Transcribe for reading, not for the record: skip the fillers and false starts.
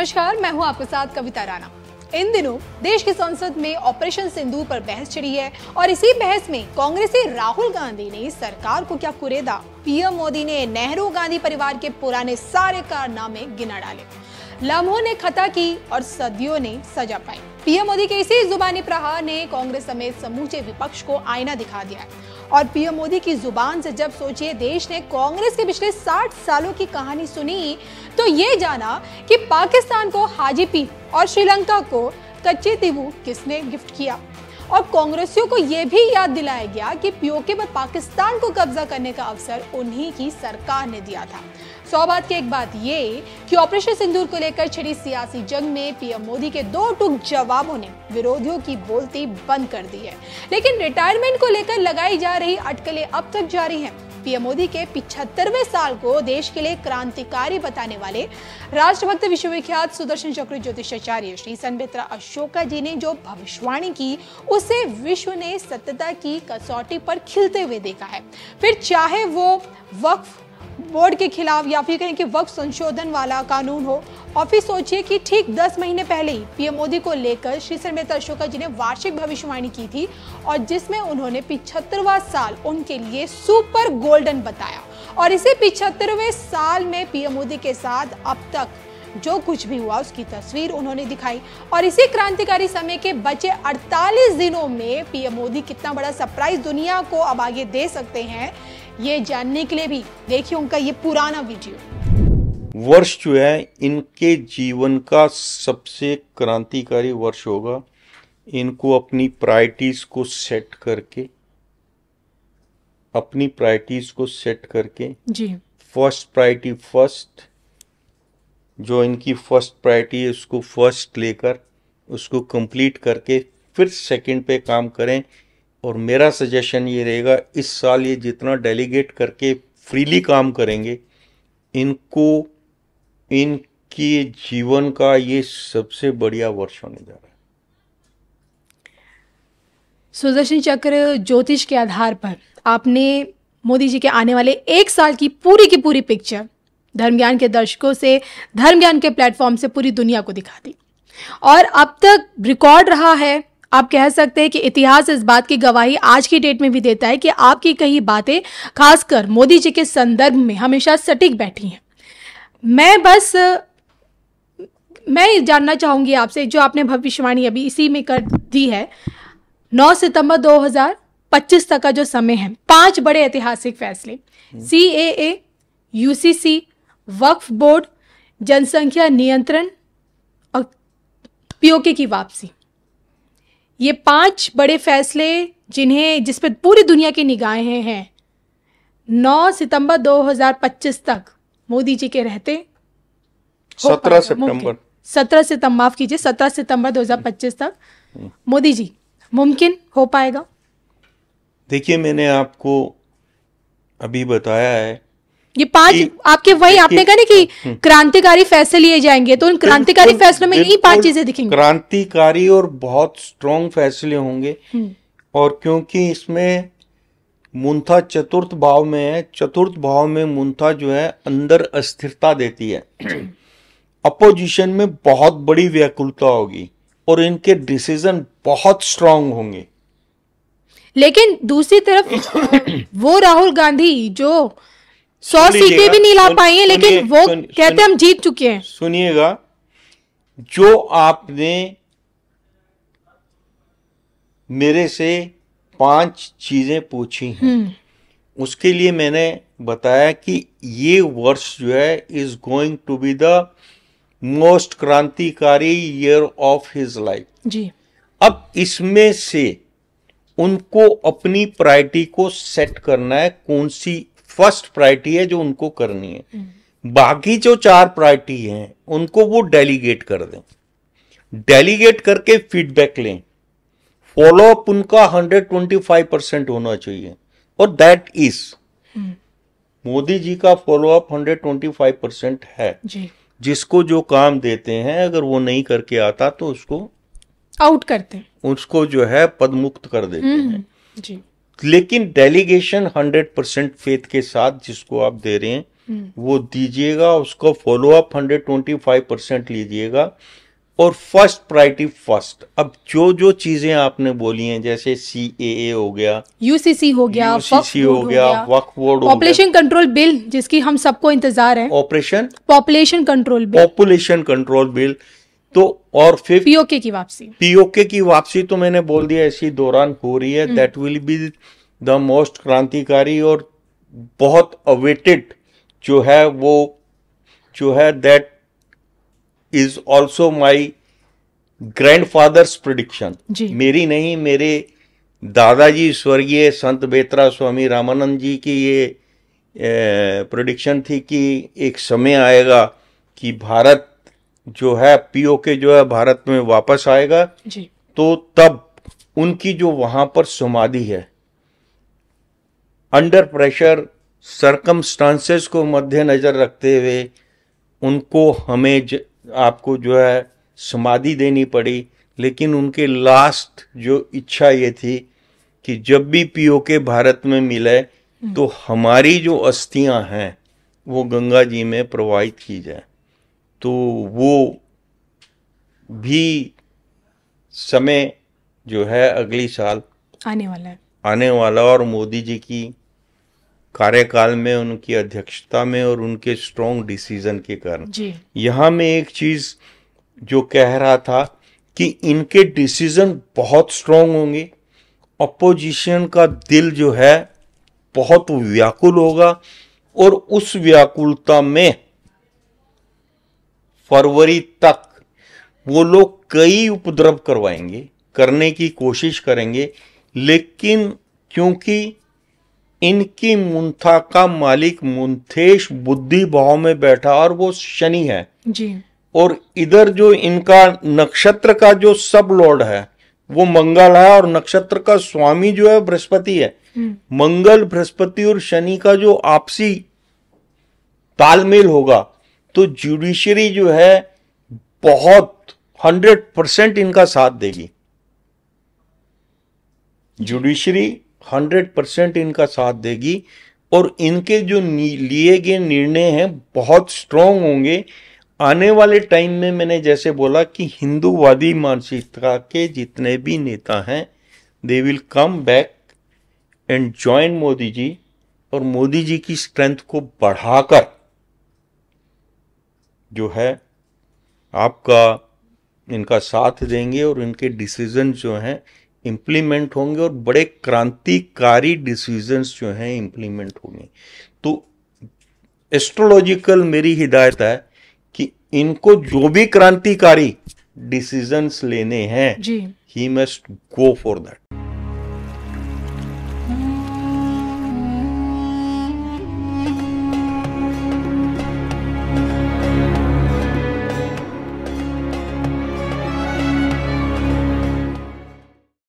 नमस्कार, मैं हूं आपके साथ कविता राणा। इन दिनों देश की संसद में ऑपरेशन सिंदूर पर बहस छिड़ी है और इसी बहस में कांग्रेसी राहुल गांधी ने सरकार को क्या कुरेदा। पीएम मोदी ने नेहरू गांधी परिवार के पुराने सारे कारनामे गिना डाले। लम्हों ने खता की और सदियों ने सजा पाई। पीएम मोदी के इसी जुबानी प्रहार ने कांग्रेस समेत समूचे विपक्ष को आईना दिखा दिया है। और पीएम मोदी की जुबान से जब सोचिए देश ने कांग्रेस के पिछले 60 सालों की कहानी सुनी तो ये जाना कि पाकिस्तान को हाजी पीर और श्रीलंका को कच्चे तीबू किसने गिफ्ट किया। और कांग्रेसियों को यह भी याद दिलाया गया कि पीओके पर पाकिस्तान को कब्जा करने का अवसर उन्हीं की सरकार ने दिया था। सौ बात की एक बात ये कि ऑपरेशन सिंदूर को लेकर छिड़ी सियासी जंग में पीएम मोदी के दो टूक जवाबों ने विरोधियों की बोलती बंद कर दी है, लेकिन रिटायरमेंट को लेकर लगाई जा रही अटकलें अब तक जारी हैं। पीएम मोदी के 75वें साल को देश के लिए क्रांतिकारी बताने वाले राष्ट्रभक्त विश्वविख्यात सुदर्शन चक्र ज्योतिषाचार्य श्री संबित्रा अशोका जी ने जो भविष्यवाणी की उसे विश्व ने सत्यता की कसौटी पर खिलते हुए देखा है। फिर चाहे वो वक्फ बोर्ड के खिलाफ या फिर कहें कि वक्फ संशोधन वाला कानून हो। और फिर सोचिए कि ठीक 10 महीने पहले ही पीएम मोदी को लेकर श्री संबित्रा अशोका जी ने वार्षिक भविष्यवाणी की थी और जिसमें उन्होंने 75वां साल उनके लिए सुपर गोल्डन बताया। और इसी 75वें साल में पीएम मोदी के साथ अब तक जो कुछ भी हुआ उसकी तस्वीर उन्होंने दिखाई। और इसी क्रांतिकारी समय के बचे 48 दिनों में पीएम मोदी कितना बड़ा सरप्राइज दुनिया को अब आगे दे सकते हैं, ये जानने के लिए भी देखिए उनका ये पुराना वीडियो। वर्ष जो है इनके जीवन का सबसे क्रांतिकारी वर्ष होगा। इनको अपनी प्रायोरिटीज को सेट करके जी फर्स्ट प्रायोरिटी फर्स्ट, जो इनकी फर्स्ट प्रायोरिटी है उसको फर्स्ट लेकर उसको कंप्लीट करके फिर सेकंड पे काम करें। और मेरा सजेशन ये रहेगा, इस साल ये जितना डेलीगेट करके फ्रीली काम करेंगे, इनके जीवन का ये सबसे बढ़िया वर्ष होने जा रहा है। सुदर्शन चक्र ज्योतिष के आधार पर आपने मोदी जी के आने वाले एक साल की पूरी पिक्चर धर्म ज्ञान के दर्शकों से, धर्म ज्ञान के प्लेटफॉर्म से पूरी दुनिया को दिखा दी। और अब तक रिकॉर्ड रहा है, आप कह सकते हैं कि इतिहास इस बात की गवाही आज की डेट में भी देता है कि आपकी कई बातें खासकर मोदी जी के संदर्भ में हमेशा सटीक बैठी हैं। मैं जानना चाहूंगी आपसे, जो आपने भविष्यवाणी अभी इसी में कर दी है, 9 सितंबर 2025 तक का जो समय है, 5 बड़े ऐतिहासिक फैसले, CAA, UCC, वक्फ बोर्ड, जनसंख्या नियंत्रण और पीओके की वापसी, ये 5 बड़े फैसले जिस पर पूरी दुनिया की निगाहें हैं, 9 सितंबर 2025 तक मोदी जी के रहते 17 सितंबर माफ कीजिए 17 सितंबर 2025 तक मोदी जी मुमकिन हो पाएगा? देखिए, मैंने आपको अभी बताया है ये 5 आपके वही आपने कहा ना कि क्रांतिकारी फैसले लिए जाएंगे, तो उन क्रांतिकारी फैसलों में यही 5 चीजें दिखेंगी। क्रांतिकारी और बहुत स्ट्रॉन्ग फैसले होंगे। और क्योंकि इसमें मुंथा चतुर्थ भाव में है, चतुर्थ भाव में मुंथा जो है अंदर अस्थिरता देती है। अपोजिशन में बहुत बड़ी व्याकुलता होगी और इनके डिसीजन बहुत स्ट्रॉन्ग होंगे। लेकिन दूसरी तरफ वो राहुल गांधी जो 100 सीटें भी नहीं ला पाई हैं, लेकिन वो कहते हम जीत चुके हैं। सुनिएगा, जो आपने मेरे से 5 चीजें पूछी हैं, उसके लिए मैंने बताया कि ये वर्ष जो है is going to be the most क्रांतिकारी ईयर ऑफ हिज लाइफ जी। अब इसमें से उनको अपनी प्रायोरिटी को सेट करना है, कौन सी फर्स्ट प्रायोरिटी है जो उनको करनी है। बाकी जो 4 प्रायोरिटी हैं उनको वो डेलीगेट कर दें, डेलीगेट करके फीडबैक लें। फॉलोअप उनका 125% होना चाहिए और दैट इज मोदी जी का फॉलोअप 125% है जी। जिसको जो काम देते हैं अगर वो नहीं करके आता तो उसको आउट करते हैं, उसको जो है पदमुक्त कर देते हैं जी। लेकिन डेलीगेशन 100% फेथ के साथ जिसको आप दे रहे हैं वो दीजिएगा, उसको फॉलो अप 125% लीजिएगा, और फर्स्ट प्रायोरिटी फर्स्ट। अब जो जो चीजें आपने बोली हैं, जैसे CAA हो गया, यूसीसी हो गया, UCC हो गया, वक्फ बोर्ड हो गया, पॉपुलेशन कंट्रोल बिल जिसकी हम सबको इंतजार है, पॉपुलेशन कंट्रोल बिल, तो और फिर पीओके की वापसी तो मैंने बोल दिया इसी दौरान हो रही है। That will be the most क्रांतिकारी और बहुत अवेटेड जो है, वो जो है that is also my grandfathers prediction. मेरी नहीं, मेरे दादाजी स्वर्गीय संत बेतरा स्वामी रामानंद जी की ये प्रिडिक्शन थी कि एक समय आएगा कि भारत जो है, पीओके जो है भारत में वापस आएगा जी। तो तब उनकी जो वहां पर समाधि है, अंडर प्रेशर सरकमस्टांसेस को मद्देनजर रखते हुए उनको हमें आपको जो है समाधि देनी पड़ी, लेकिन उनके लास्ट जो इच्छा ये थी कि जब भी पीओके भारत में मिले तो हमारी जो अस्थियां हैं वो गंगा जी में प्रवाहित की जाए। तो वो भी समय जो है अगली साल आने वाला और मोदी जी की कार्यकाल में, उनकी अध्यक्षता में और उनके स्ट्रॉन्ग डिसीजन के कारण। यहाँ मैं एक चीज जो कह रहा था कि इनके डिसीजन बहुत स्ट्रॉन्ग होंगे, अपोजिशन का दिल जो है बहुत व्याकुल होगा, और उस व्याकुलता में फरवरी तक वो लोग कई उपद्रव करने की कोशिश करेंगे, लेकिन क्योंकि इनकी मुंथा का मालिक मुंथेश बुद्धि भाव में बैठा और वो शनि है जी, और इधर जो इनका नक्षत्र का जो सब लॉर्ड है वो मंगल है, और नक्षत्र का स्वामी जो है बृहस्पति है। मंगल, बृहस्पति और शनि का जो आपसी तालमेल होगा तो जुडिशरी जो है बहुत 100% इनका साथ देगी। जुडिशरी 100% इनका साथ देगी, और इनके जो लिए गए निर्णय हैं बहुत स्ट्रांग होंगे। आने वाले टाइम में मैंने जैसे बोला कि हिंदूवादी मानसिकता के जितने भी नेता हैं, they will come back and join Modi ji, और मोदी जी की स्ट्रेंथ को बढ़ाकर जो है आपका इनका साथ देंगे, और इनके डिसीजन जो हैं इम्प्लीमेंट होंगे, और बड़े क्रांतिकारी डिसीजंस जो हैं इम्प्लीमेंट होंगे। तो एस्ट्रोलॉजिकल मेरी हिदायत है कि इनको जो भी क्रांतिकारी डिसीजंस लेने हैं, he must go for that.